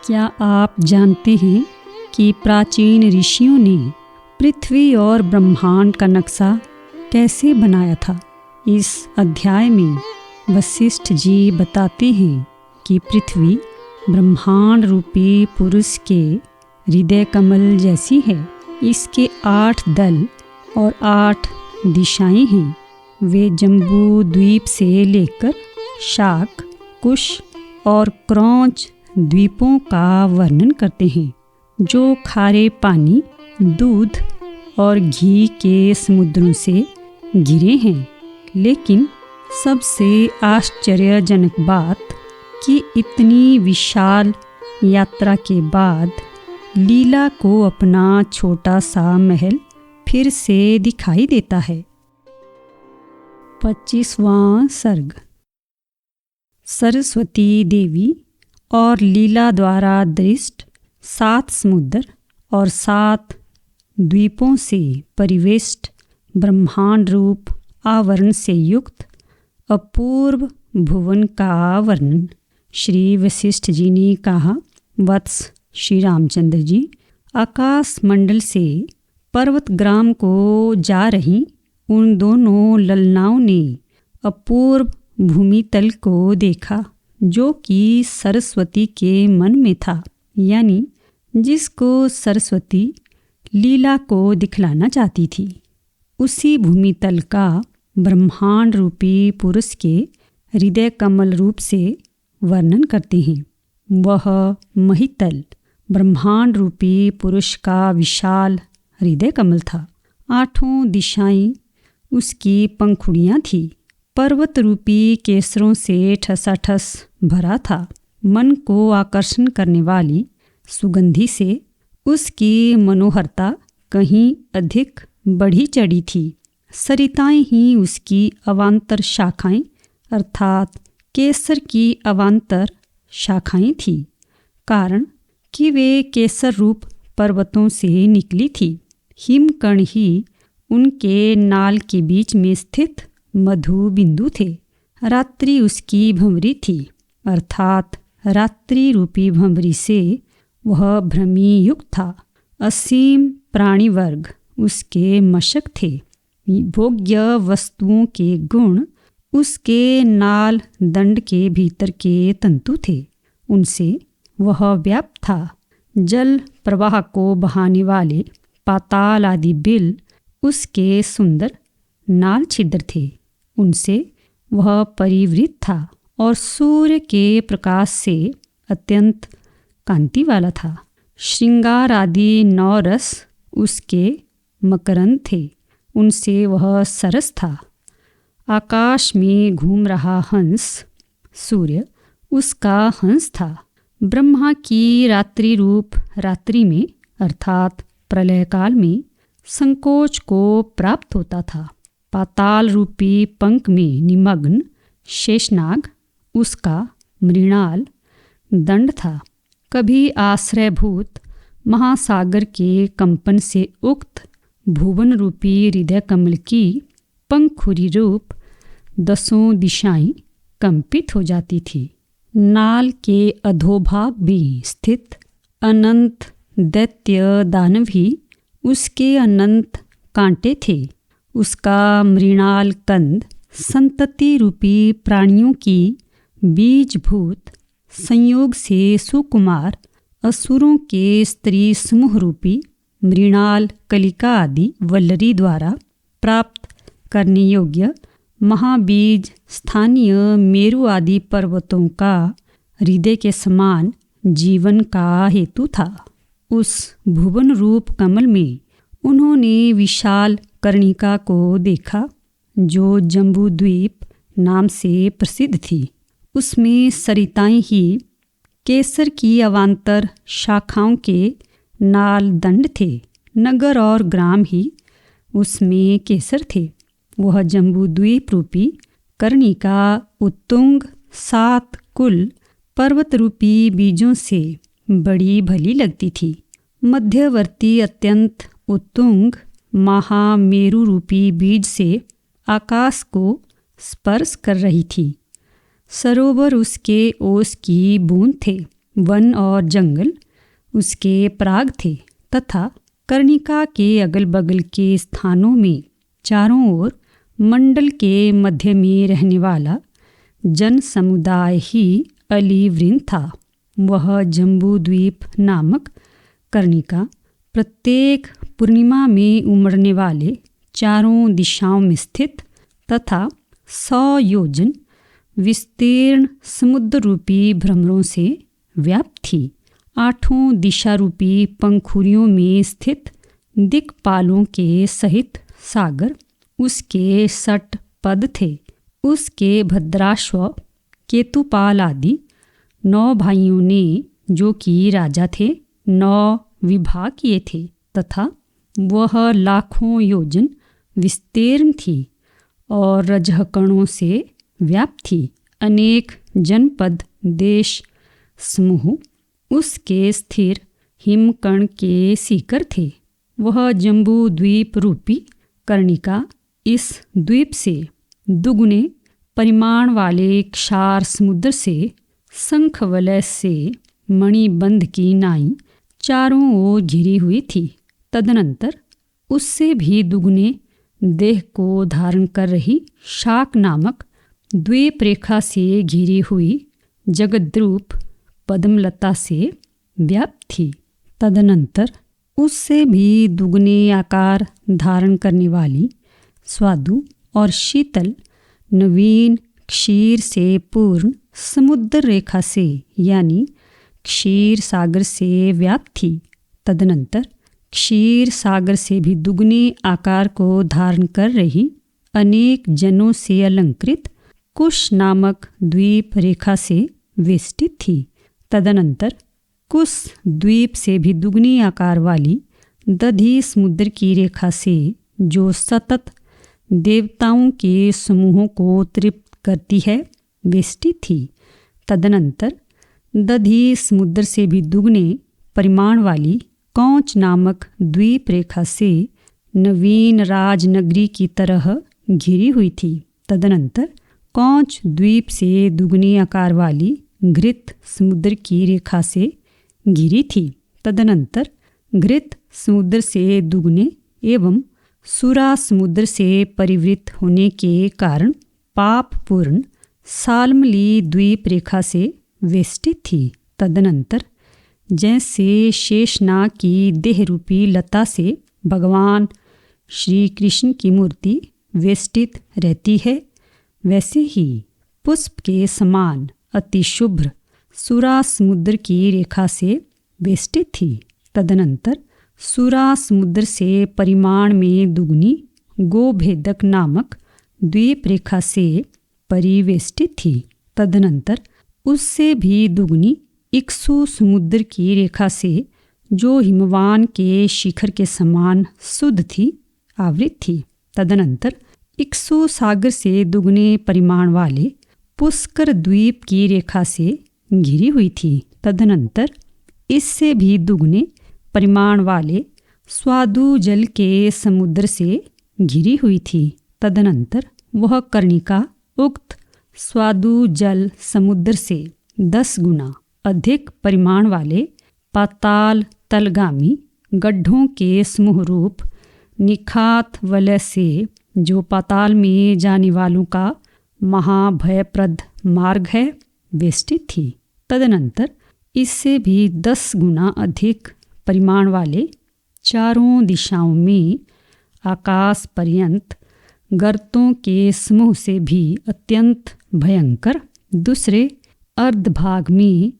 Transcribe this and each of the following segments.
क्या आप जानते हैं कि प्राचीन ऋषियों ने पृथ्वी और ब्रह्मांड का नक्शा कैसे बनाया था? इस अध्याय में वशिष्ठ जी बताते हैं कि पृथ्वी ब्रह्मांड रूपी पुरुष के हृदय कमल जैसी है। इसके 8 दल और 8 दिशाएं हैं। वे जम्बू द्वीप से लेकर शाक, कुश और क्रौंच द्वीपों का वर्णन करते हैं, जो खारे पानी, दूध और घी के समुद्रों से घिरे हैं। लेकिन सबसे आश्चर्यजनक बात कि इतनी विशाल यात्रा के बाद लीला को अपना छोटा सा महल फिर से दिखाई देता है। 25वां सर्ग। सरस्वती देवी और लीला द्वारा दृष्ट 7 समुद्र और 7 द्वीपों से परिवेष्ट ब्रह्मांड रूप आवरण से युक्त अपूर्व भुवन का वर्णन। श्री वशिष्ठ जी ने कहा, वत्स श्री रामचंद्र जी, आकाश मंडल से पर्वत ग्राम को जा रही उन दोनों ललनाओं ने अपूर्व भूमितल को देखा, जो कि सरस्वती के मन में था, यानी जिसको सरस्वती लीला को दिखलाना चाहती थी। उसी भूमितल का ब्रह्मांड रूपी पुरुष के हृदय कमल रूप से वर्णन करते हैं। वह महितल ब्रह्मांड रूपी पुरुष का विशाल हृदय कमल था। 8 दिशाएं उसकी पंखुड़ियाँ थीं। पर्वत रूपी केसरों से ठसाठस भरा था। मन को आकर्षण करने वाली सुगंधि से उसकी मनोहरता कहीं अधिक बढ़ी चढ़ी थी। सरिताएं ही उसकी अवान्तर शाखाएं अर्थात केसर की अवान्तर शाखाएं थी, कारण कि वे केसर रूप पर्वतों से निकली थी। हिमकण ही उनके नाल के बीच में स्थित मधु बिंदु थे। रात्रि उसकी भंवरी थी, अर्थात रात्रि रूपी भंवरी से वह भ्रमी युक्त था। असीम प्राणी वर्ग उसके मशक थे। भोग्य वस्तुओं के गुण उसके नाल दंड के भीतर के तंतु थे। उनसे वह व्याप्त था। जल प्रवाह को बहाने वाले पाताल आदि बिल उसके सुंदर नाल छिद्र थे। उनसे वह परिवृत था और सूर्य के प्रकाश से अत्यंत कांति वाला था। श्रृंगार आदि 9 रस उसके मकरंद थे। उनसे वह सरस था। आकाश में घूम रहा हंस सूर्य उसका हंस था। ब्रह्मा की रात्रि रूप रात्रि में अर्थात प्रलय काल में संकोच को प्राप्त होता था। पाताल रूपी पंख में निमग्न शेषनाग उसका मृणाल दंड था। कभी आश्रयभूत महासागर के कंपन से उक्त भुवन रूपी हृदय कमल की पंखुरी रूप 10 दिशाएं कंपित हो जाती थी। नाल के अधोभाग में स्थित अनंत दैत्य दानव ही उसके अनंत कांटे थे। उसका मृणाल कंद संतति रूपी प्राणियों की बीजभूत संयोग से सुकुमार असुरों के स्त्री समूह रूपी मृणाल कलिका आदि वल्लरी द्वारा प्राप्त करने योग्य महाबीज स्थानीय मेरु आदि पर्वतों का हृदय के समान जीवन का हेतु था। उस भुवन रूप कमल में उन्होंने विशाल कर्णिका को देखा, जो जम्बू द्वीप नाम से प्रसिद्ध थी। उसमें सरिताएं ही केसर की अवान्तर शाखाओं के नाल दंड थे। नगर और ग्राम ही उसमें केसर थे। वह जम्बू द्वीप रूपी कर्णिका उत्तुंग 7 कुल पर्वत रूपी बीजों से बड़ी भली लगती थी। मध्यवर्ती अत्यंत उत्तुंग महामेरु रूपी बीज से आकाश को स्पर्श कर रही थी। सरोवर उसके ओस की बूंद थे। वन और जंगल उसके पराग थे तथा कर्णिका के अगल बगल के स्थानों में चारों ओर मंडल के मध्य में रहने वाला जन समुदाय ही अलीवृंद था। वह जम्बूद्वीप नामक कर्णिका प्रत्येक पूर्णिमा में उमड़ने वाले चारों दिशाओं में स्थित तथा 100 योजन विस्तीर्ण समुद्र रूपी भ्रमरों से व्याप्त थी। 8 दिशा रूपी पंखुड़ियों में स्थित दिक्पालों के सहित सागर उसके 6 पद थे। उसके भद्राश्व केतुपाल आदि 9 भाइयों ने, जो कि राजा थे, 9 विभाग किए थे तथा वह लाखों योजन विस्तीर्ण थी और रजकणों से व्याप्त थी। अनेक जनपद देश समूह उसके स्थिर हिमकण के सीकर थे। वह जम्बू द्वीप रूपी कर्णिका इस द्वीप से दुगुने परिमाण वाले क्षार समुद्र से शंखवलय से मणिबंध की नाई चारों ओर घिरी हुई थी। तदनंतर उससे भी दुगुने देह को धारण कर रही शाक नामक द्वीप रेखा से घिरी हुई जगद्रूप पद्मलता से व्याप्त थी। तदनंतर उससे भी दुगने आकार धारण करने वाली स्वादु और शीतल नवीन क्षीर से पूर्ण समुद्र रेखा से यानी क्षीर सागर से व्याप्त थी। तदनंतर क्षीर सागर से भी दुगने आकार को धारण कर रही अनेक जनों से अलंकृत कुश नामक द्वीप रेखा से वेष्टित थी। तदनंतर कुश द्वीप से भी दुगनी आकार वाली दधी समुद्र की रेखा से, जो सतत देवताओं के समूहों को तृप्त करती है, वेष्टित थी। तदनंतर दधी समुद्र से भी दुगने परिमाण वाली कौच नामक द्वीप रेखा से नवीन राजनगरी की तरह घिरी हुई थी। तदनंतर कौच द्वीप से दुगनी आकार वाली घृत समुद्र की रेखा से घिरी थी। तदनंतर घृत समुद्र से दुगने एवं सुरा समुद्र से परिवृत होने के कारण पापपूर्ण साल्मली द्वीप रेखा से वेष्टित थी। तदनंतर जैसे शेषनाग की देह रूपी लता से भगवान श्री कृष्ण की मूर्ति वेष्टित रहती है, वैसे ही पुष्प के समान अति शुभ्र सुरा समुद्र की रेखा से वेष्टित थी। तदनंतर सुरा समुद्र से परिमाण में दुगनी गोभेदक नामक द्वीप रेखा से परिवेष्टित थी। तदनंतर उससे भी दुगनी इक्सु समुद्र की रेखा से, जो हिमवान के शिखर के समान शुद्ध थी, आवृत थी। तदनंतर इक्सु सागर से दुगने परिमाण वाले पुष्कर द्वीप की रेखा से घिरी हुई थी। तदनंतर इससे भी दुगने परिमाण वाले स्वादु जल के समुद्र से घिरी हुई थी। तदनंतर वह कर्णिका उक्त स्वादु जल समुद्र से 10 गुना अधिक परिमाण वाले पाताल तलगामी गड्ढों के समूह रूप निखात वलय से, जो पाताल में जाने वालों का महाभयप्रद मार्ग है, वेष्टित थी। तदनंतर इससे भी 10 गुना अधिक परिमाण वाले चारों दिशाओं में आकाश पर्यंत गर्तों के समूह से भी अत्यंत भयंकर दूसरे अर्धभाग में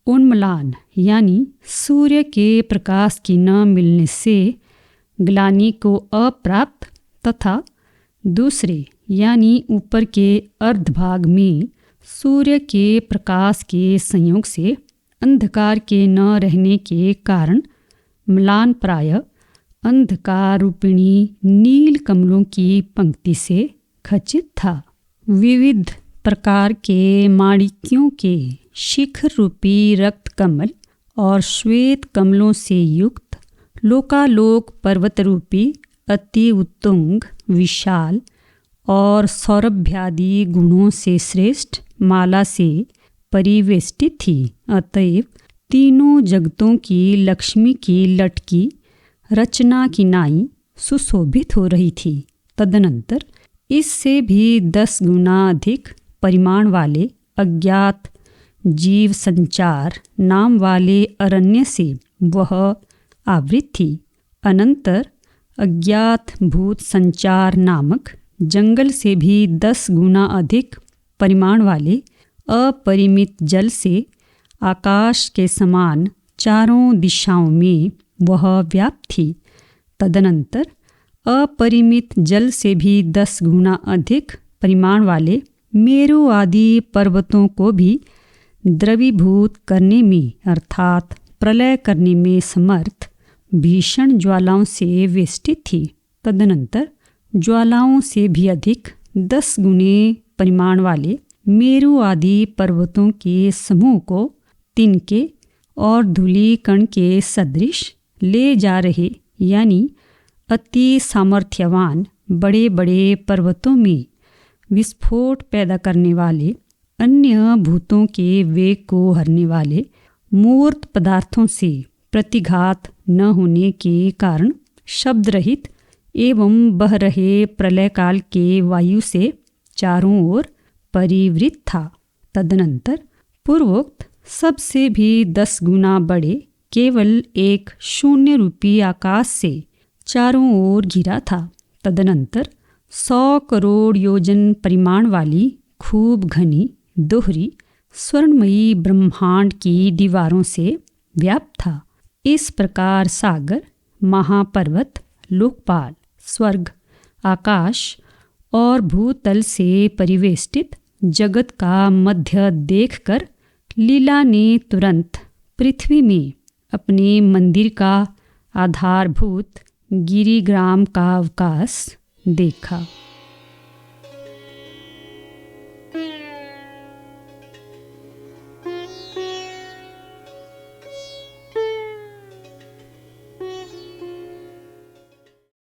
उन्मलान यानी सूर्य के प्रकाश की न मिलने से ग्लानि को अप्राप्त तथा दूसरे यानी ऊपर के अर्धभाग में सूर्य के प्रकाश के संयोग से अंधकार के न रहने के कारण म्लान प्राय अंधकार रूपिणी नील कमलों की पंक्ति से खचित था। विविध प्रकार के माणिक्यों के शिखर रूपी रक्त कमल और श्वेत कमलों से युक्त लोकालोक पर्वत रूपी अति उत्तुंग विशाल और सौरभ्यादि गुणों से श्रेष्ठ माला से परिवेष्टित थी। अतएव तीनों जगतों की लक्ष्मी की लटकी रचना की नाई सुशोभित हो रही थी। तदनंतर इससे भी 10 गुना अधिक परिमाण वाले अज्ञात जीव संचार नाम वाले अरण्य से वह आवृत थी। अनंतर अज्ञात भूत संचार नामक जंगल से भी 10 गुना अधिक परिमाण वाले अपरिमित जल से आकाश के समान चारों दिशाओं में वह व्याप्त थी। तदनंतर अपरिमित जल से भी 10 गुना अधिक परिमाण वाले मेरु आदि पर्वतों को भी द्रवीभूत करने में अर्थात प्रलय करने में समर्थ भीषण ज्वालाओं से वेष्टित थी। तदनंतर ज्वालाओं से भी अधिक 10 गुने परिमाण वाले मेरु आदि पर्वतों के समूह को तिनके और धूलि कण के सदृश ले जा रहे, यानी अति सामर्थ्यवान बड़े बड़े पर्वतों में विस्फोट पैदा करने वाले, अन्य भूतों के वेग को हरने वाले मूर्त पदार्थों से प्रतिघात न होने के कारण शब्द रहित एवं बह रहे प्रलय काल के वायु से चारों ओर परिवृत था। तदनंतर पूर्वोक्त सबसे भी 10 गुना बड़े केवल एक शून्य रूपी आकाश से चारों ओर घिरा था। तदनंतर 100 करोड़ योजन परिमाण वाली खूब घनी दोहरी स्वर्णमयी ब्रह्मांड की दीवारों से व्याप्त था। इस प्रकार सागर, महापर्वत, लोकपाल, स्वर्ग, आकाश और भूतल से परिवेष्टित जगत का मध्य देखकर लीला ने तुरंत पृथ्वी में अपने मंदिर का आधारभूत गिरिग्राम का अवकाश देखा।